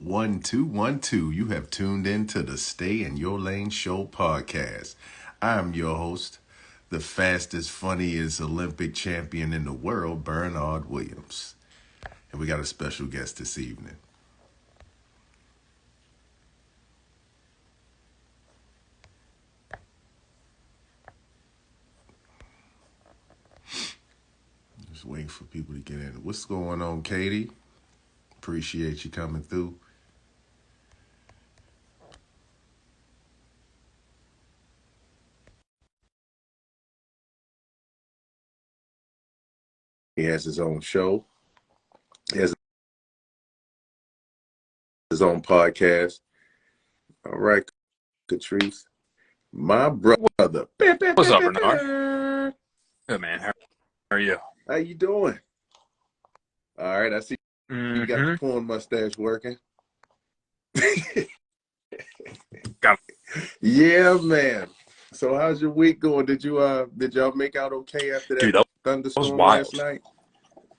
One, two, 1, 2. You have tuned in to the Stay in Your Lane Show podcast. I'm your host, the fastest, funniest Olympic champion in the world, Bernard Williams. And we got a special guest this evening. Just waiting for people to get in. What's going on, Katie? Appreciate you coming through. He has his own show. He has his own podcast. All right, Catrice. My brother. What's up, Bernard? Good, man. How are you? How you doing? All right, I see you got the porn mustache working. Got Yeah, man. So how's your week going? Did y'all make out okay after that Dude, that thunderstorm was wild. last night?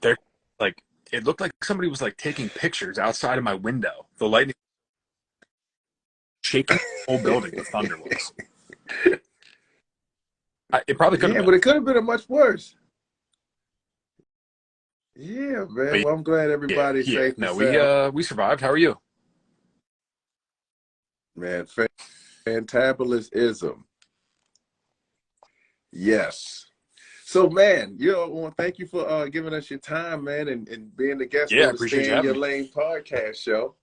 They're like, it looked like somebody was like taking pictures outside of my window. The lightning shaking the whole building. The thunder was. It probably could have been. But it could have been much worse. Yeah, man. Well, I'm glad everybody's safe. No, we survived. How are you? Man, fantabulousism. Yes. So, man, I want to thank you for giving us your time, man, and being the guest Yeah, on the appreciate Stay you in Your having me. Lane podcast show.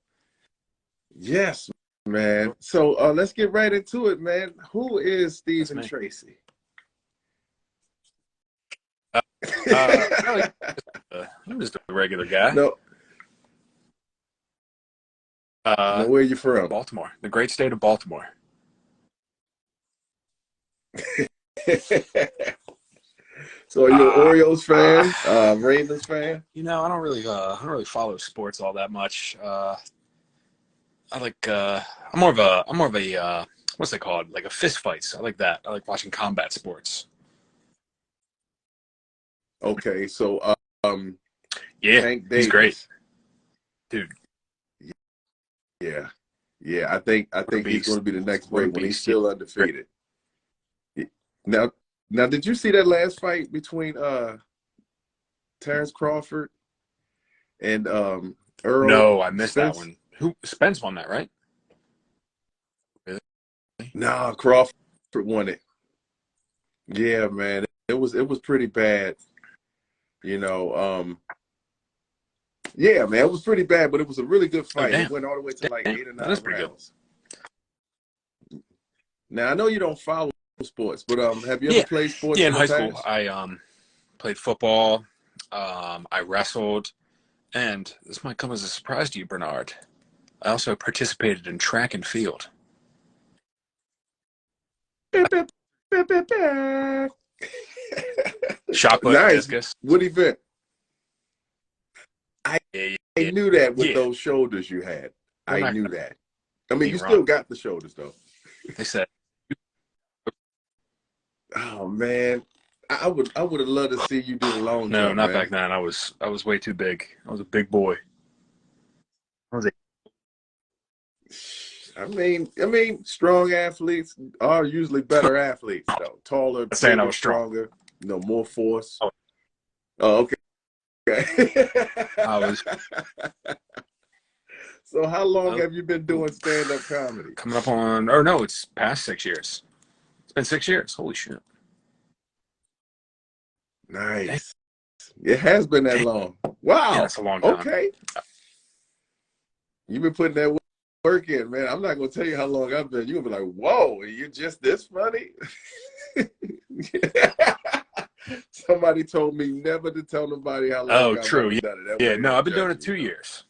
Yes, man. So let's get right into it, man. Who is Steven Tracy? I'm just a regular guy. No. Where are you from? Baltimore, the great state of Baltimore. So are you an Orioles fan? Ravens fan? I don't really follow sports all that much. I'm more of a what's it called? Like a fist fights. I like that. I like watching combat sports. Okay, so Yeah, Tank he's Davis. great, dude. Yeah. I think he's going to be the next great one. He's still undefeated. Now, did you see that last fight between Terrence Crawford and Earl? No, I missed Spence? that one. Who Spence won that, right? Really? No, Crawford won it. Yeah, man, it was pretty bad. Yeah, man, it was pretty bad, but it was a really good fight. It went all the way to like 8 or 9 rounds. Now, I know you don't follow sports, but have you ever played sports? Yeah, in high school, I played football. I wrestled, and this might come as a surprise to you, Bernard. I also participated in track and field. Shot put, nice. Discus. What event? I knew that with Yeah. those shoulders you had. I knew that. I mean, you wrong. still got the shoulders, though. They said, "Oh man, I would have loved to see you do the long jump." No, not man. back then. I was way too big. I was a big boy. I mean, strong athletes are usually better athletes, though. Taller, I'm saying I bigger, was strong. stronger, more force. Oh. Oh, okay. I was. So how long have you been doing stand-up comedy? Coming up on, or no, it's past 6 years. It's been 6 years. Holy shit. Nice. It has been that long. Wow. Yeah, that's a long time. Okay. You've been putting that work in, man. I'm not going to tell you how long I've been. You're going to be like, whoa, you're just this funny? Somebody told me never to tell nobody how long I've true. done it. Yeah, no, I've been doing it 2 years.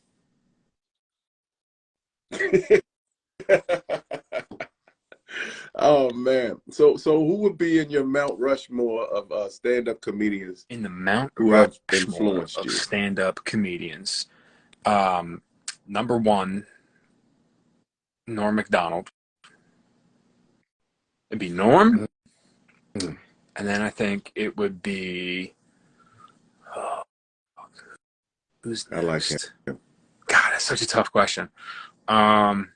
Oh man, so who would be in your Mount Rushmore of stand-up comedians? In the Mount who have Rushmore influenced of you? stand-up comedians, number one, Norm Macdonald. It'd be Norm, and then I think it would be who's next? I like him. God, that's such a tough question. Um,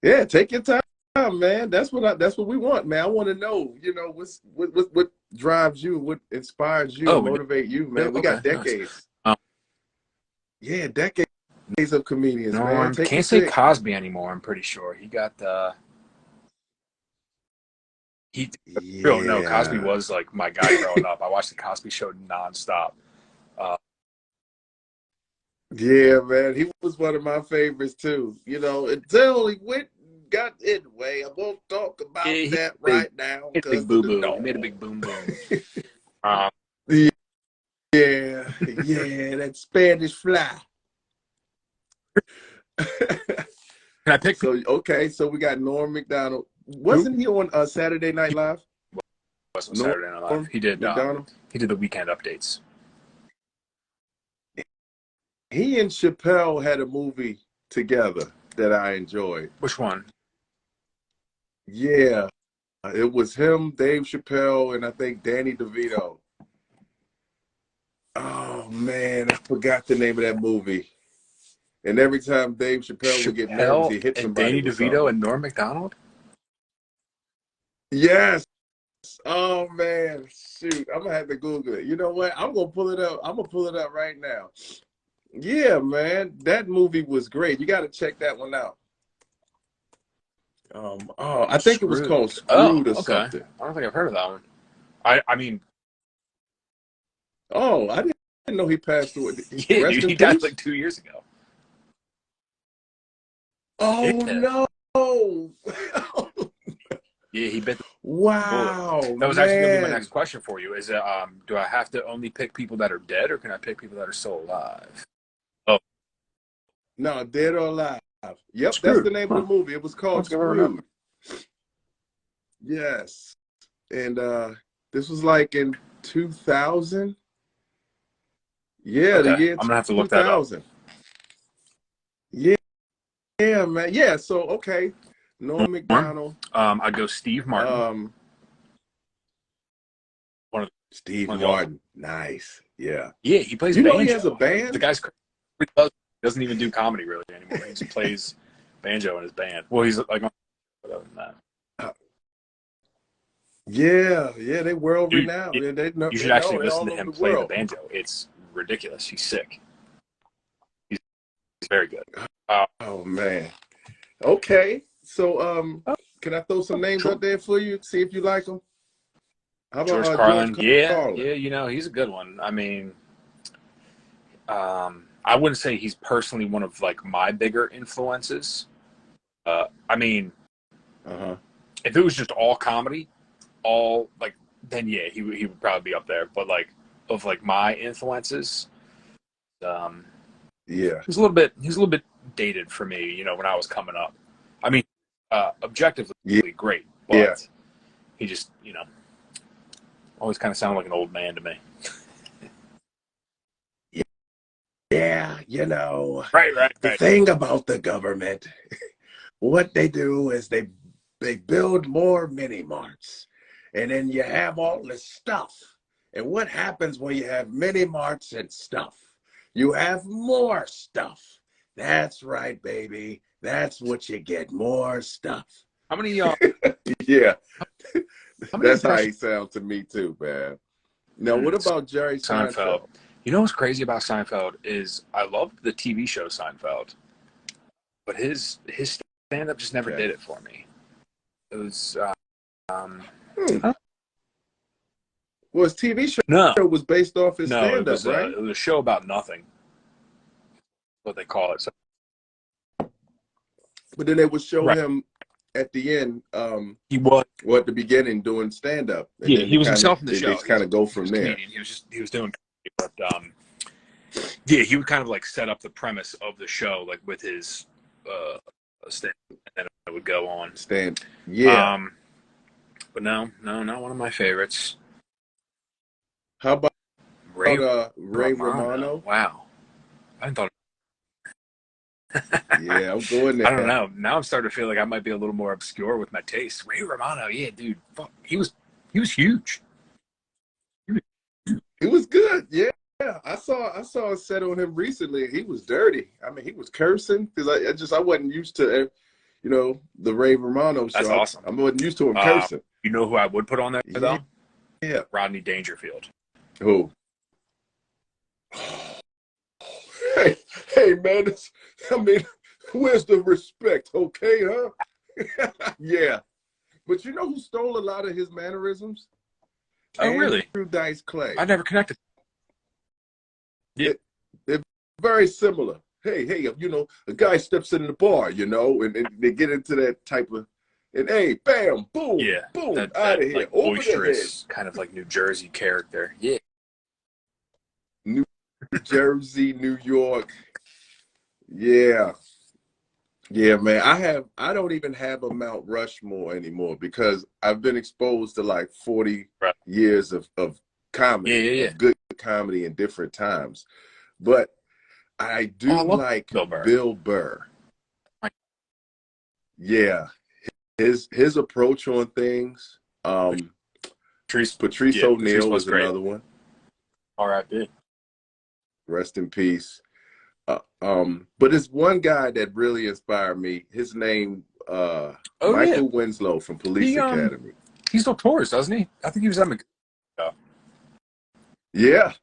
Yeah, take your time, man. That's what we want, man. I want to know, what drives you, what inspires you oh, and we motivate you, do? man. We Okay, got nice. decades. Um, Yeah, decades of comedians, man. Take your can't say pick. Cosby anymore. I'm pretty sure he got he. Real no, Cosby Yeah. was like my guy growing up. I watched the Cosby Show nonstop. Uh, Yeah, man. He was one of my favorites too. Until he got in the way. I won't talk about he that made, right now made a big because of boo the boo. He made a dog. big boom boom. Um, Yeah, yeah, that Spanish fly. can I pick So okay, so we got Norm Macdonald. who Wasn't he on Saturday Night Live? was on Norm Saturday Night Live? Macdonald. He did the weekend updates. He and Chappelle had a movie together that I enjoyed. Which one? Yeah, it was him, Dave Chappelle, and I think Danny DeVito. Oh man, I forgot the name of that movie. And every time Dave Chappelle would get nervous, Chappelle he hit and somebody Danny with DeVito something. and Norm Macdonald. Yes. Oh man, shoot! I'm gonna have to Google it. You know what? I'm gonna pull it up. I'm gonna pull it up right now. Yeah, man, that movie was great. You got to check that one out. I think it was Screwed. called Oh, Screwed or okay. something. I don't think I've heard of that one. I mean, Oh, I didn't know he passed away. yeah, Rest dude, in he died peace. like 2 years ago. Oh Yeah, no! yeah, he bit the bullet. Wow, That was actually gonna be my next man. question for you. Is it do I have to only pick people that are dead, or can I pick people that are still alive? Oh, No, Dead or Alive. Yep, that's the screwed. name of the Huh. movie. It was I called don't think I've ever heard. Screwed. Yes, and this was like in 2000. Yeah, the Okay, year I'm gonna have to look that up. 2000. Yeah, yeah, man. Yeah, so okay. Norm Norm. Macdonald, I'd go Steve Martin. um, One of Steve one of the all. Martin. Nice. Yeah. Yeah, he plays You know he has a banjo. The band? guy's crazy. He doesn't even do comedy really anymore. He just plays banjo in his band. Well, he's like, other than that, Uh, yeah, yeah, they world dude, renowned. Yeah, you should they actually know they listen all to over him the play the world. banjo. It's ridiculous. He's sick. He's very good. Oh man. Okay. So Oh, can I throw some names sure. out there for you? See if you like them. How about George George Carlin. Yeah, Carlin? yeah. He's a good one. I mean, I wouldn't say he's personally one of like my bigger influences. I mean, Uh-huh. if it was just all comedy, all like, then yeah, he would probably be up there. But like of like my influences, um, Yeah. he's a little bit dated for me. When I was coming up. I mean, objectively Yeah. great, Yeah. but he just always kind of sounded like an old man to me. Yeah, Right, right, the right. thing about the government, what they do is they build more mini marts, and then you have all this stuff. And what happens when you have mini marts and stuff? You have more stuff. That's right, baby. That's what you get, more stuff. How many Yeah, how many that's how impressions he sounds to me too, man. Now, what about Jerry Seinfeld? Seinfeld? What's crazy about Seinfeld is I loved the TV show Seinfeld, but his stand up just never Okay. did it for me. It was um, Hmm. Well, his TV show no, was based off his no. It stand-up, was right? a show about nothing. What they call it. So, But then they would show right. him at the end, He was. or at the beginning doing stand-up, and Yeah, then he was himself in the they show. kind of go He from was there. Canadian. He was doing, but yeah, he would kind of like set up the premise of the show, like with his stand, and then it would go on. Yeah. But no, not one of my favorites. How about Ray Ray Romano? Wow, I hadn't thought. Yeah, I'm going I don't there. know. Now I'm starting to feel like I might be a little more obscure with my taste. Ray Romano, yeah, dude, fuck, he was huge. He was good. Yeah, I saw a set on him recently. He was dirty. I mean, he was cursing because I wasn't used to the Ray Romano That's show. awesome. I wasn't used to him cursing. You know who I would put on there Yeah, though? yeah. Rodney Dangerfield. Who? Hey, hey, man. I mean, where's the respect? Okay, huh? Yeah. But you know who stole a lot of his mannerisms? Oh, really? Andrew Dice Clay. I never connected. Yeah. They're very similar. Hey, a guy steps in the bar, and they get into that type of, and hey, bam, boom, Yeah. boom, That out of here, like over the head. boisterous kind of like New Jersey character. Yeah. New Jersey, New York. Yeah. Yeah, man. I don't even have a Mount Rushmore anymore because I've been exposed to like 40 Right. years of comedy, Yeah. of good comedy in different times. But I do I love like Bill Burr. Bill Burr. Yeah. His approach on things. Patrice O'Neal was great. another one. R.I.P. Rest in peace. But it's one guy that really inspired me. His name, Michael Winslow from Police Academy. He still tours, doesn't he? I think he was at Yeah.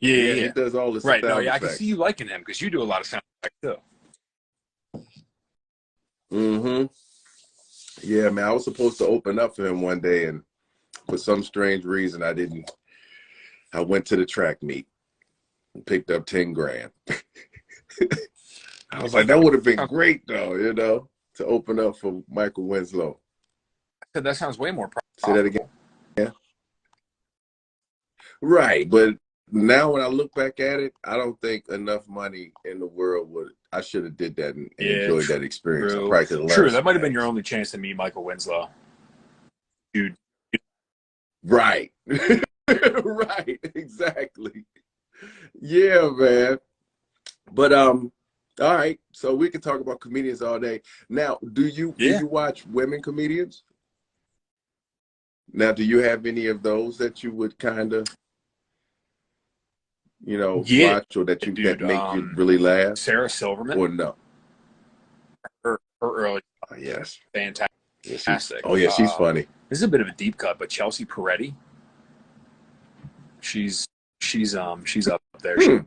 Yeah. He does all the Right. sound No, yeah, I effects. can see you liking him because you do a lot of sound effects too. Mm-hmm. Yeah, man. I was supposed to open up for him one day, and for some strange reason, I didn't. I went to the track meet and picked up 10 grand. I was like, that would have been great, though, to open up for Michael Winslow. That sounds way more profitable. Say that again. Yeah. Right, but now when I look back at it, I don't think enough money in the world I should have did that and enjoyed that experience. True. I probably could have True. That might have been your only chance to meet Michael Winslow. Dude. Right. Right. Exactly. Yeah, man. But all right. So we can talk about comedians all day. Now, do you watch women comedians? Now, do you have any of those that you would kind of watch or that make you really laugh? Sarah Silverman? Or no? Her early. Oh, yes. Fantastic. Yeah, she's funny. This is a bit of a deep cut, but Chelsea Peretti, she's up there.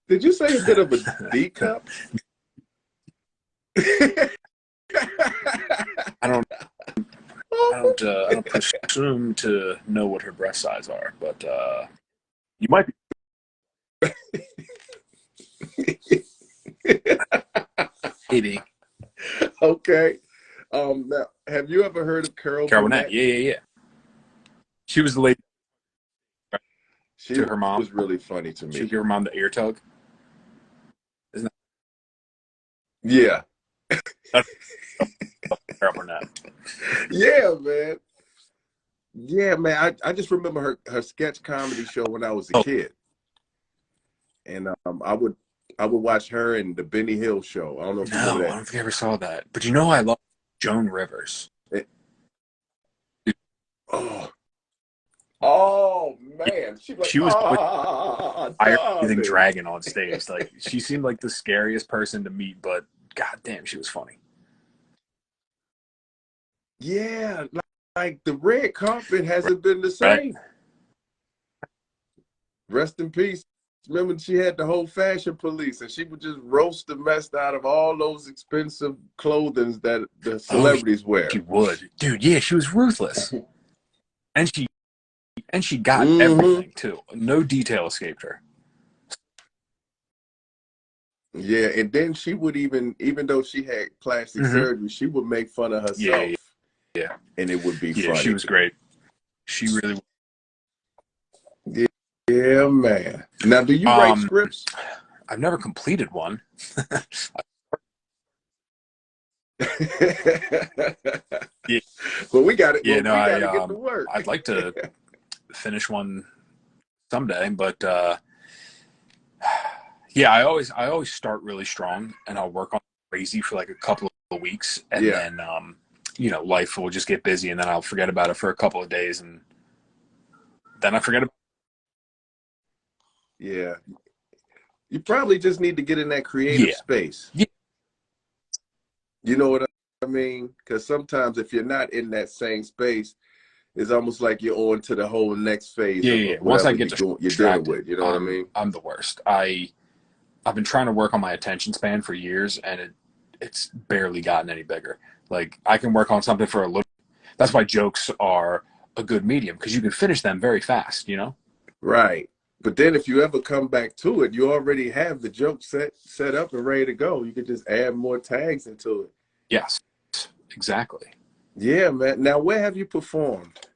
Did you say a bit of a deep cut? I don't presume to know what her breast size are, but you might be. Maybe. Okay. Now, have you ever heard of Carol Burnett? Yeah. She was the lady. She to her mom was really funny to me. She gave her mom the ear tug. Isn't that? Yeah. Carol Burnett. Yeah, man. Yeah, man. I just remember her sketch comedy show when I was a kid, and I would watch her and the Benny Hill show. I don't know if you know that. I don't think I ever saw that. But I love Joan Rivers. Oh man, she was fire-breathing dragon on stage. Like she seemed like the scariest person to meet, but goddamn, she was funny. Yeah, like the red carpet hasn't been the same. Right. Rest in peace. Remember, she had the whole fashion police, and she would just roast the mess out of all those expensive clothing that the celebrities wear. She would, dude. Yeah, she was ruthless, and she got everything too. No detail escaped her. Yeah, and then she would even though she had plastic surgery, she would make fun of herself. Yeah. And it would be funny. She was great. She really was. Yeah, man. Now, do you write scripts? I've never completed one. Yeah. But we got it. Yeah, we got to get to work. I'd like to finish one someday, but yeah, I always start really strong, and I'll work on crazy for like a couple of weeks, and then life will just get busy, and then I'll forget about it for a couple of days, and then I forget about it. Yeah. You probably just need to get in that creative Yeah. space. Yeah. You know what I mean? Because sometimes if you're not in that same space, it's almost like you're on to the whole next phase Yeah. of, Yeah. of Once I whatever get you're dealing distracted, with. You know what I mean? I'm the worst. I've been trying to work on my attention span for years, and it's barely gotten any bigger. Like I can work on something for a little. That's why jokes are a good medium because you can finish them very fast. You know. Right. But then if you ever come back to it, you already have the joke set up and ready to go. You could just add more tags into it. Yes. Exactly. Yeah, man. Now, where have you performed?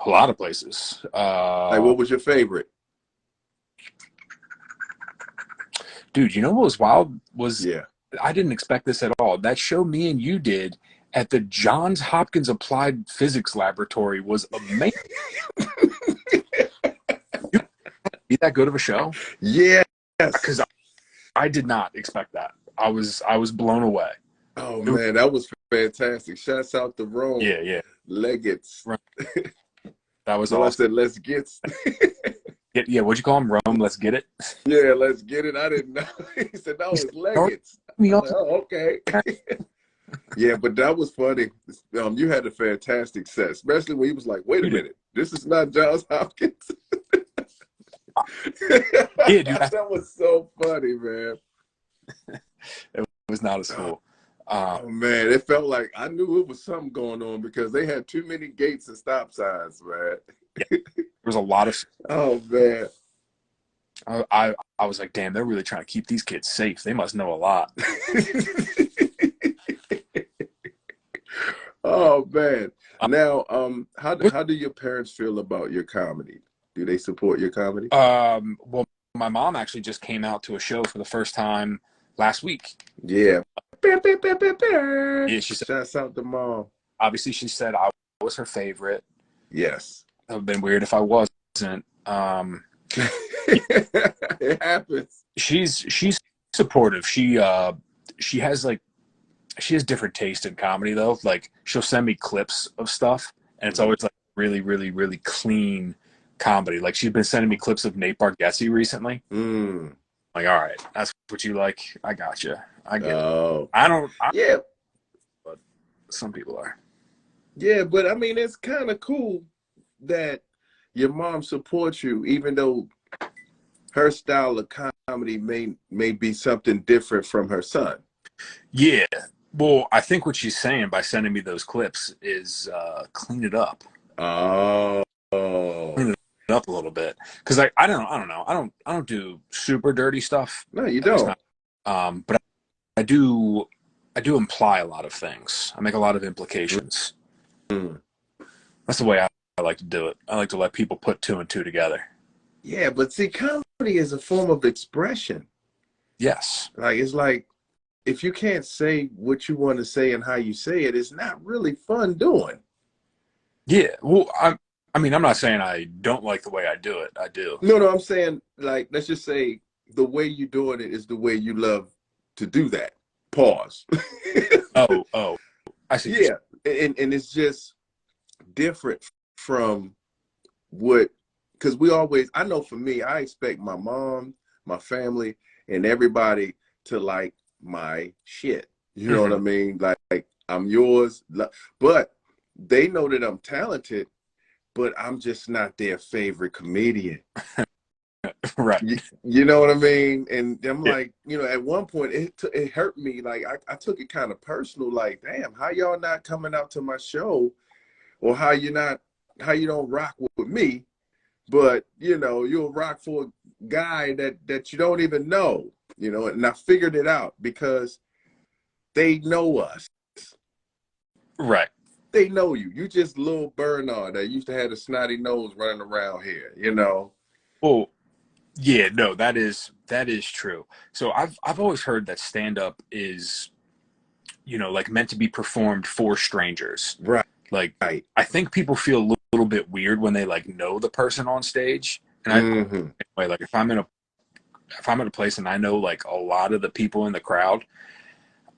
A lot of places. Like, what was your favorite? Dude, you know what was wild was Yeah. I didn't expect this at all. That show me and you did at the Johns Hopkins Applied Physics Laboratory was amazing. Be that good of a show? Yes. Because I did not expect that. I was blown away. Oh man, that was fantastic. Shouts out to Rome. Yeah, yeah. Leggets. That was No, awesome. I said let's get. Yeah, what'd you call him? Rome, let's get it? Yeah, let's get it. I didn't know. He said no, it's Leggets. Like, oh, okay. Yeah, but that was funny. You had a fantastic set, especially when he was like, wait a minute, this is not Johns Hopkins. Yeah, dude. That was so funny, man. It was not a school. Oh man, it felt like I knew it was something going on because they had too many gates and stop signs, man. Yeah, there was a lot of. Oh man, I was like, damn, they're really trying to keep these kids safe. They must know a lot. Oh man. Now, how do your parents feel about your comedy? Do they support your comedy? Well, my mom actually just came out to a show for the first time last week. Yeah. Yeah, she said. Shouts out to mom. Obviously, she said I was her favorite. Yes. It would have been weird if I wasn't. It happens. She's supportive. She has different taste in comedy though. Like she'll send me clips of stuff, and it's always like really, really, really clean comedy. Like she's been sending me clips of Nate Bargatze recently. Like, all right, that's what you like. I got you. I get it. Yeah. But some people are. Yeah, but I mean, it's kind of cool that your mom supports you, even though her style of comedy may be something different from her son. Yeah. Well, I think what she's saying by sending me those clips is clean it up. Oh. Clean it up a little bit. Because I don't know. I don't do super dirty stuff. No, you don't. But I do imply a lot of things. I make a lot of implications. That's the way I like to do it. I like to let people put two and two together. Yeah, but see, comedy is a form of expression. Yes. Like, it's like, if you can't say what you want to say and how you say it, it's not really fun doing. Yeah. Well, I mean, I'm not saying I don't like the way I do it. I do. No, I'm saying, like, let's just say the way you're doing it is the way you love to do that. Pause. Oh. I see. Yeah. And it's just different from what, because I know for me, I expect my mom, my family, and everybody to like my shit. You know what I mean? Like I'm yours, but they know that I'm talented, but I'm just not their favorite comedian. Right. You know what I mean? And I'm like, at one point it hurt me. Like I took it kind of personal. Like, damn, how y'all not coming out to my show, or how you don't rock with me, but you'll rock for a guy that you don't even know. And I figured it out because they know us. Right. They know you. You just little Bernard that used to have a snotty nose running around here, Well, yeah, no, that is true. So I've always heard that stand up is, like meant to be performed for strangers. Right. Like I think people feel a little bit weird when they like know the person on stage. And anyway, like if I'm in a place and I know like a lot of the people in the crowd,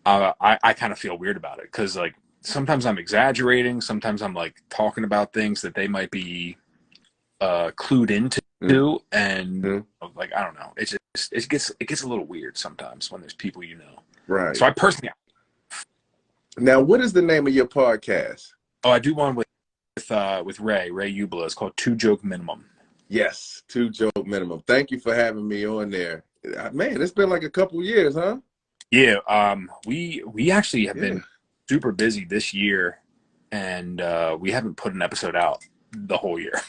I kind of feel weird about it because like sometimes I'm exaggerating, sometimes I'm like talking about things that they might be clued into, Mm-hmm. and like I don't know, it gets a little weird sometimes when there's people you know. Right. So I personally, Now, what is the name of your podcast? I do one with Ray Ubla. It's called Two Joke Minimum. Yes, Two Joke Minimum. Thank you for having me on there. Man, it's been like a couple years, huh? Yeah, we actually have Yeah. been super busy this year, and we haven't put an episode out the whole year.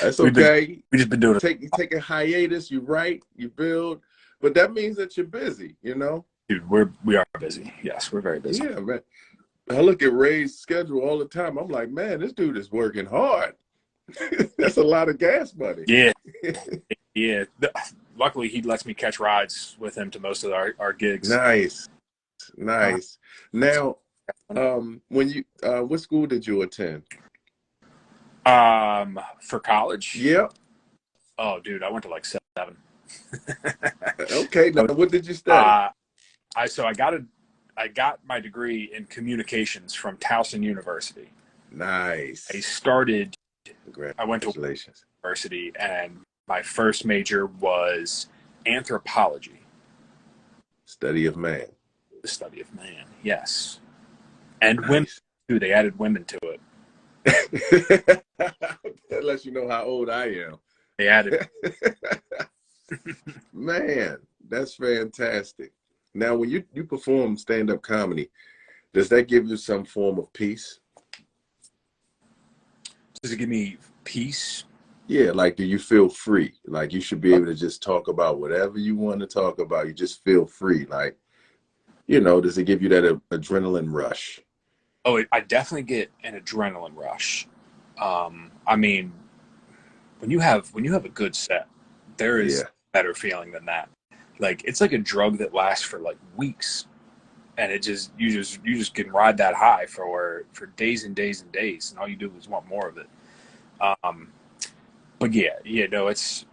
That's We've been okay. we just been doing it, You take a hiatus, you write, you build, but that means that you're busy, you know? dude. We are busy. Yes, we're very busy. Yeah, man. I look at Ray's schedule all the time. I'm like, man, this dude is working hard. That's a lot of gas money. Yeah, yeah. Luckily, he lets me catch rides with him to most of our gigs. Nice. Nice. Now, when you what school did you attend? For college? Yep. Oh, dude, I went to like 7. Okay. Now, what did you study? I got my degree in communications from Towson University. Nice. I went to Congratulations. university, and my first major was anthropology. Study of man. The study of man, yes. And Nice. women, too. They added women to it. That lets you know how old I am. They added. Man, that's fantastic. Now, when you perform stand-up comedy, does that give you some form of peace? Does it give me peace? Yeah, like, do you feel free? Like, you should be able to just talk about whatever you want to talk about. You just feel free. Like, you know, does it give you that adrenaline rush? Oh, I definitely get an adrenaline rush. I mean, when you have a good set, there is a better feeling than that. Like, it's like a drug that lasts for like weeks, and you just can ride that high for days and days and days, and all you do is want more of it. But no, it's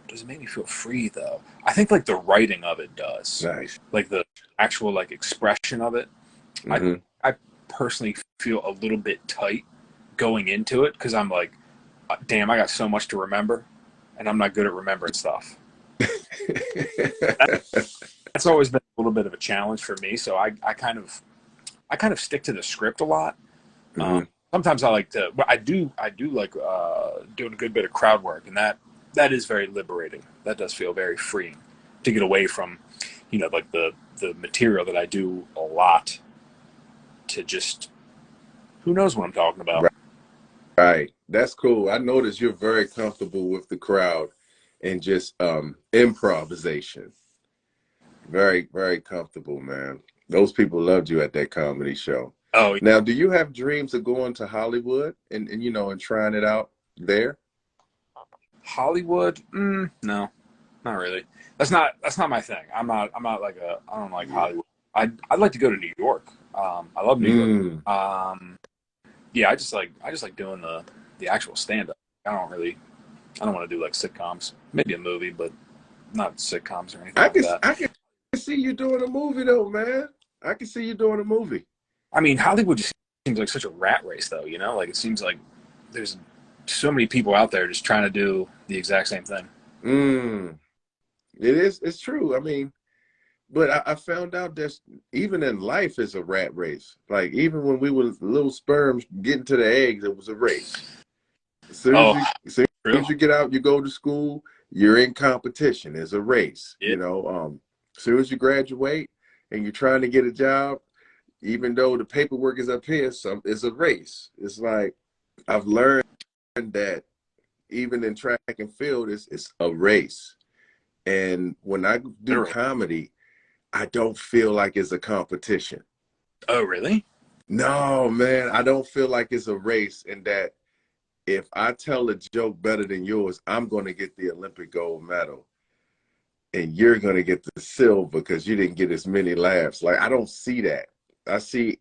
does it make me feel free though? I think like the writing of it does. Nice. Like the actual like expression of it. Mm-hmm. I personally feel a little bit tight going into it because I'm like, damn, I got so much to remember, and I'm not good at remembering stuff. That's always been a little bit of a challenge for me. So I kind of stick to the script a lot. Mm-hmm. Sometimes I like to. I do like doing a good bit of crowd work, and that is very liberating. That does feel very freeing to get away from, like the material that I do a lot. To just, who knows what I'm talking about. Right. That's cool. I noticed you're very comfortable with the crowd and just improvisation. Very, very comfortable, man. Those people loved you at that comedy show. Oh, now, do you have dreams of going to Hollywood and trying it out there? Hollywood? No, not really. That's not my thing. I don't like Hollywood. I'd like to go to New York. I love New York. I just like doing the actual stand up. I don't want to do like sitcoms. Maybe a movie, but not sitcoms or anything like that. I can see you doing a movie though, man. I can see you doing a movie. I mean, Hollywood just seems like such a rat race though, Like it seems like there's so many people out there just trying to do the exact same thing. It is. It's true. I mean, but I found out that even in life is a rat race. Like even when we were little sperms getting to the eggs, it was a race. As soon as you get out, you go to school, you're in competition. It's a race. Yeah. As soon as you graduate and you're trying to get a job, even though the paperwork is up here, it's a race. It's like I've learned that even in track and field, it's a race. And when I do comedy, I don't feel like it's a competition. Oh, really? No, man. I don't feel like it's a race, and that if I tell a joke better than yours, I'm going to get the Olympic gold medal. And you're going to get the silver because you didn't get as many laughs. Like, I don't see that. I see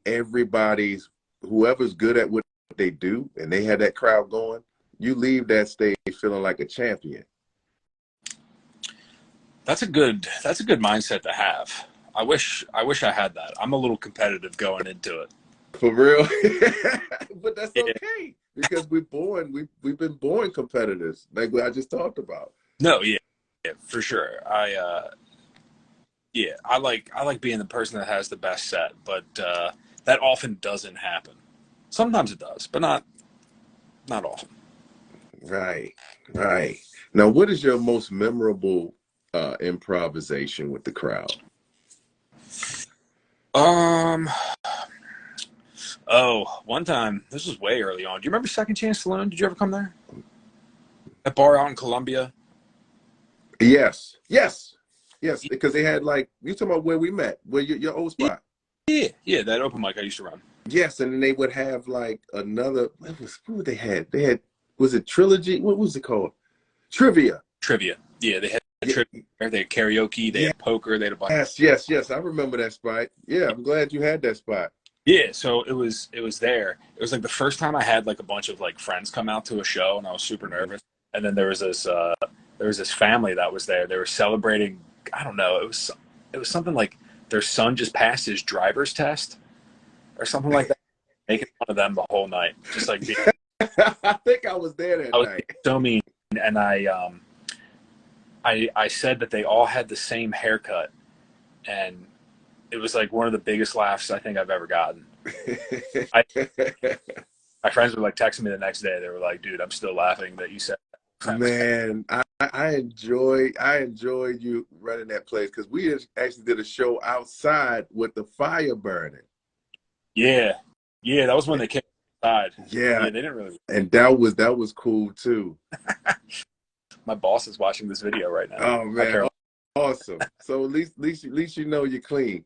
whoever's good at what they do, and they had that crowd going, you leave that stage feeling like a champion. That's a good mindset to have. I wish I had that. I'm a little competitive going into it. For real. But that's Yeah. okay because we've been born competitors, like what I just talked about. No, yeah, yeah, for sure. Yeah, I like being the person that has the best set, but that often doesn't happen. Sometimes it does, but not often. Right, right. Now, what is your most memorable improvisation with the crowd? Um. Oh, one time, this was way early on. Do you remember Second Chance Saloon? Did you ever come there? That bar out in Columbia? Yes, yes, yes. Because they had like you talking about where we met, where your old Yeah, spot. yeah, yeah. That open mic I used to run. Yes, and then they would have like another. What would they had? They had was it trilogy? What was it called? Trivia. Trivia. Yeah, they had Yeah, trivia. They had karaoke. They yeah, had poker. They had a bunch. yes, yes, yes. I remember that spot. Yeah, I'm glad you had that spot. Yeah, so it was there. It was like the first time I had like a bunch of like friends come out to a show, and I was super Mhm. nervous. And then there was this family that was there. They were celebrating. I don't know. It was something like their son just passed his driver's test or something like that. Making fun of them the whole night, just like being, I think I was there I that was night. so mean. And I said that they all had the same haircut, and it was like one of the biggest laughs I think I've ever gotten. I My friends were like texting me the next day. They were like, "Dude, I'm still laughing that you said that." Man, I enjoy you running that place because we actually did a show outside with the fire burning. Yeah, yeah, that was when they came inside. Yeah, Yeah, they didn't really. and that was cool too. My boss is watching this video right now. Oh Hi, man, Carol. awesome. So at least you know you're clean.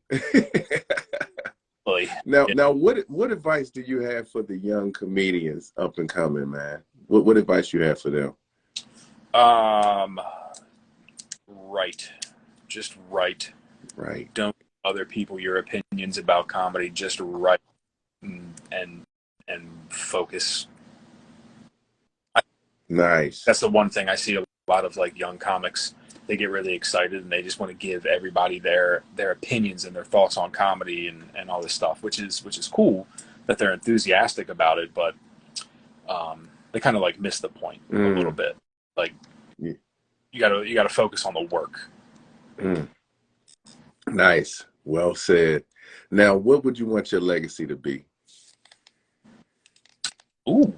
Yeah. Now, what advice do you have for the young comedians up and coming, man? What advice you have for them? Um, right, just right. Right. Don't give other people your opinions about comedy. Just write and and focus. Nice. That's the one thing I see a lot of like young comics. They get really excited and they just want to give everybody their opinions and their thoughts on comedy and all this stuff, which is cool that they're enthusiastic about it, but they kind of like miss the point a little Mm. bit. Like Yeah. you gotta focus on the work. Mm. Nice. Well said. Now, what would you want your legacy to be? Ooh,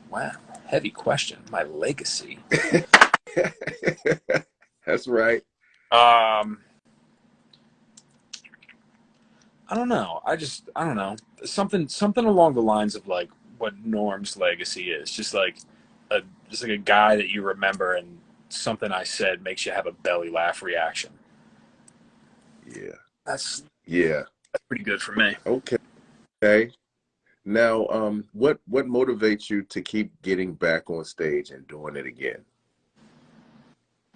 wow, heavy question. My legacy. That's right. Um, I don't know. I don't know. Something along the lines of like what Norm's legacy is. A just like a guy that you remember and something I said makes you have a belly laugh reaction. Yeah. That's Yeah. that's pretty good for me. Okay. Now, what motivates you to keep getting back on stage and doing it again?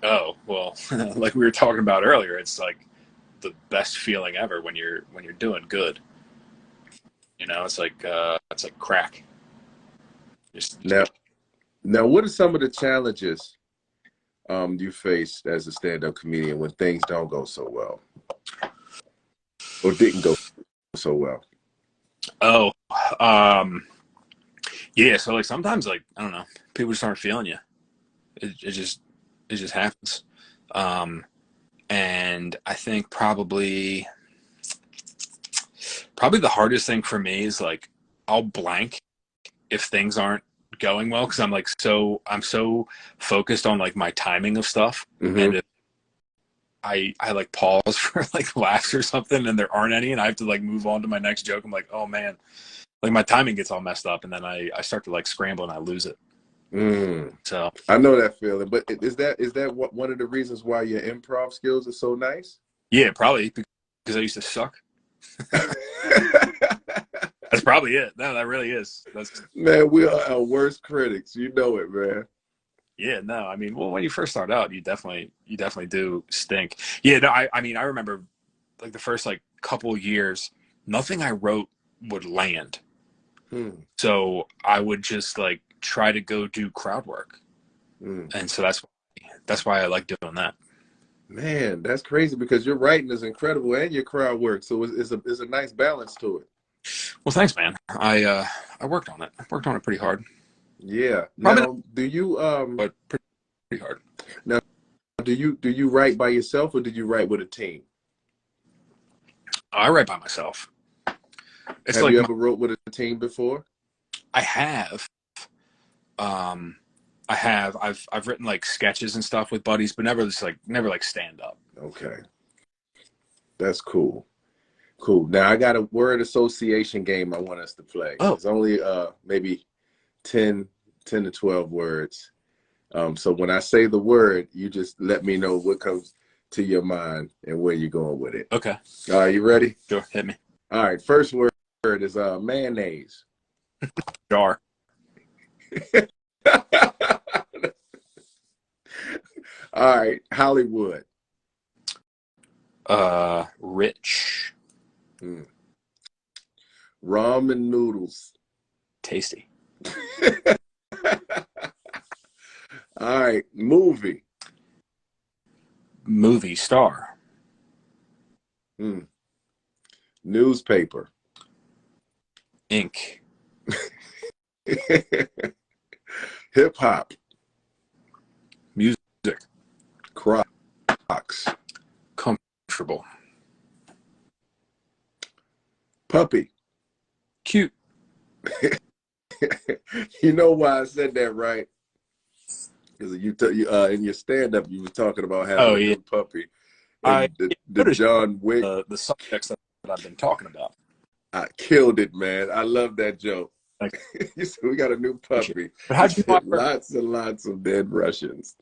Oh, well, like we were talking about earlier, it's like the best feeling ever when you're doing good. You know, it's like crack. Just Now, what are some of the challenges you faced as a stand-up comedian when things don't go so well or didn't go so well? oh, um, yeah. So like sometimes like I don't know, people just aren't feeling you. It just happens. Um, and I think probably the hardest thing for me is like I'll blank if things aren't going well because I'm so focused on like my timing of stuff, Hmm. and if I like pause for like laughs or something and there aren't any and I have to like move on to my next joke, I'm like, oh man, like my timing gets all messed up and then I start to like scramble and I lose it. Mm. So I know that feeling, but is that one of the reasons why your improv skills are so nice? yeah, probably because I used to suck. That's probably it. No, that really is. That's Man, we are our worst critics. You know it, man. Yeah, no, I mean, well, when you first start out, you definitely do stink. Yeah, no, I mean, I remember like the first like couple years, nothing I wrote would land. Hmm. So I would just like try to go do crowd work, Hmm. and so that's why I like doing that. Man, that's crazy because your writing is incredible and your crowd work. So it's a nice balance to it. Well, thanks, man. I worked on it. I worked on it pretty hard. Yeah. Probably not, Now, do you but pretty hard. now do you write by yourself or did you write with a team? I write by myself. It's Have like you ever wrote with a team before? I have. Um, I've written like sketches and stuff with buddies, but never like stand up. Okay. That's cool. Cool. Now I got a word association game I want us to play. Oh, It's only maybe 10 to 12 words. So when I say the word, you just let me know what comes to your mind and where you're going with it. okay. All right, you ready? Sure, hit me. All right, first word is mayonnaise. Jar. All right, Hollywood. Rich. Mm. Ramen noodles. Tasty. All right, movie. Movie star. Mm. Newspaper. Ink. Hip hop. Music. Crocs. Comfortable. Puppy. Cute. You know why I said that, right? Because in your stand-up, you were talking about having Oh a yeah. new puppy, I and the noticed John Wick. the subjects that I've been talking about. I killed it, man. I love that joke. Like, You said we got a new puppy. but He how'd you know I said lots and lots of dead Russians.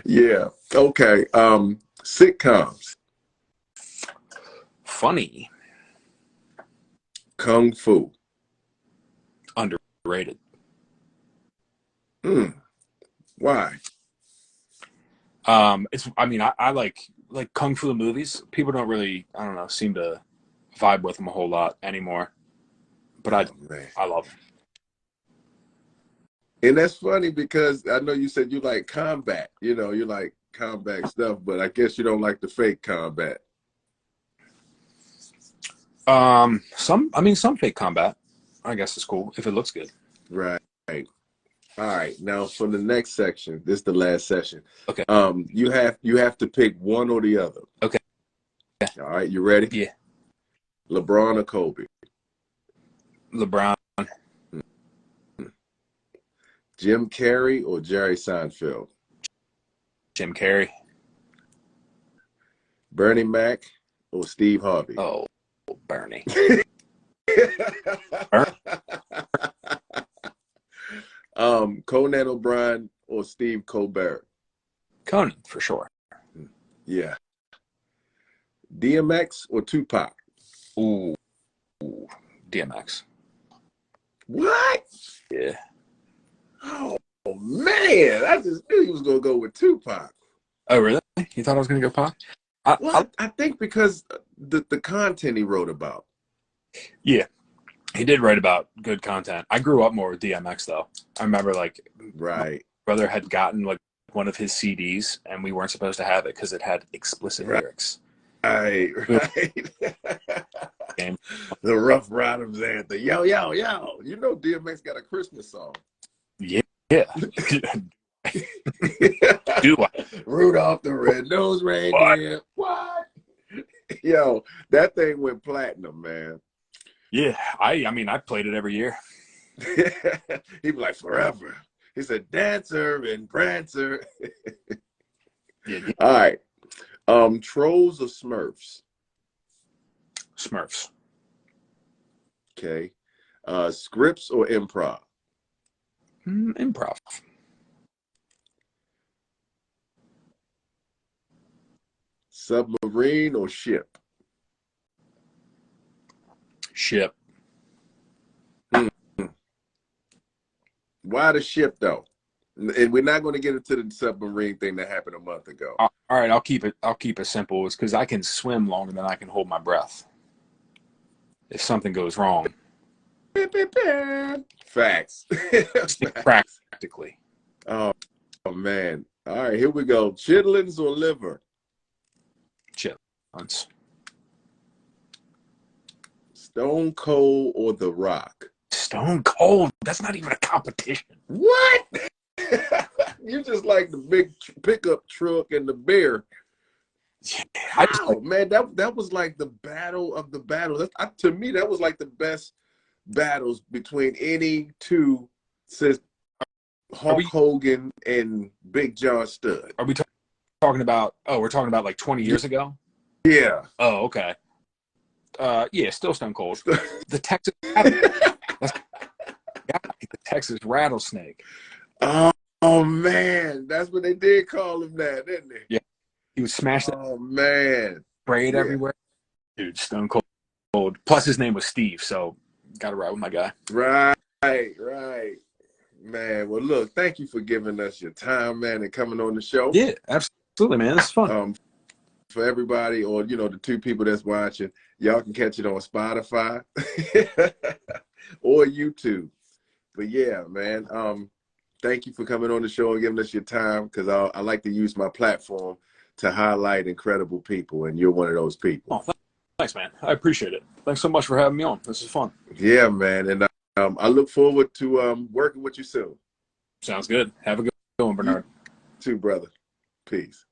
Yeah. Okay. Sitcoms. funny? Kung Fu. Underrated. Why? I like kung fu movies. People don't really, I don't know, seem to vibe with them a whole lot anymore. But Oh, man. I love them. And that's funny because I know you said you like combat. You know, you like combat stuff, but I guess you don't like the fake combat. Some fake combat, I guess is cool if it looks good. Right. All right. Now for the next section, this is the last session. Okay. You have to pick one or the other. Okay. All right, you ready? Yeah. LeBron or Kobe? LeBron. Jim Carrey or Jerry Seinfeld? Jim Carrey. Bernie Mac or Steve Harvey? Oh, Bernie. Conan O'Brien or Steve Colbert? Conan, for sure. Yeah. DMX or Tupac? Ooh, DMX. What? Yeah. Oh man, I just knew he was gonna go with Tupac. Oh, really? You thought I was going to go Pac? I think because the content he wrote about. Yeah. He did write about good content. I grew up more with DMX, though. I remember, like, Right. my brother had gotten, like, one of his CDs, and we weren't supposed to have it because it had explicit lyrics. Right. Game. The Rough Riders anthem. Yo, yo, yo. You know DMX got a Christmas song. Yeah. Do I? Rudolph the Red-Nosed Reindeer. What? Yo, that thing went platinum, man. Yeah. I played it every year. He'd be like, forever. He said, Dancer and Prancer. Yeah. All right. Trolls or Smurfs? Smurfs. Okay. Scripts or improv? Improv. Submarine or ship? Ship. Why the ship though? And we're not going to get into the submarine thing that happened a month ago. All right, I'll keep it simple. It's because I can swim longer than I can hold my breath. If something goes wrong. Facts. Practically. Oh man. All right, here we go. Chitlins or liver? Chitlins. Stone Cold or The Rock? Stone Cold. That's not even a competition. What? You just like the big pickup truck and the bear. I just Wow, man, that was like the battle of the battles. To me, that was like the best battles between any two since Hulk Hogan and Big John Studd. Are we talking about? Oh, we're talking about like 20 years ago. Yeah. Oh, okay. Yeah, still Stone Cold. The Texas Rattlesnake. The Texas Rattlesnake. Oh man, that's what they did call him that, didn't they? Yeah, he would smash that. Oh man, braid everywhere. Dude, Stone Cold. Plus, his name was Steve, so got to ride with my guy. Right. Man, well, look, thank you for giving us your time, man, and coming on the show. Yeah, absolutely, man. It's fun. For everybody, or the two people that's watching, y'all can catch it on Spotify or YouTube. But yeah, man, thank you for coming on the show and giving us your time, because I like to use my platform to highlight incredible people, and you're one of those people. Oh, thanks, man. I appreciate it. Thanks so much for having me on. This is fun. Yeah, man, and I look forward to working with you soon. Sounds good. Have a good one, Bernard. You too, brother. Peace.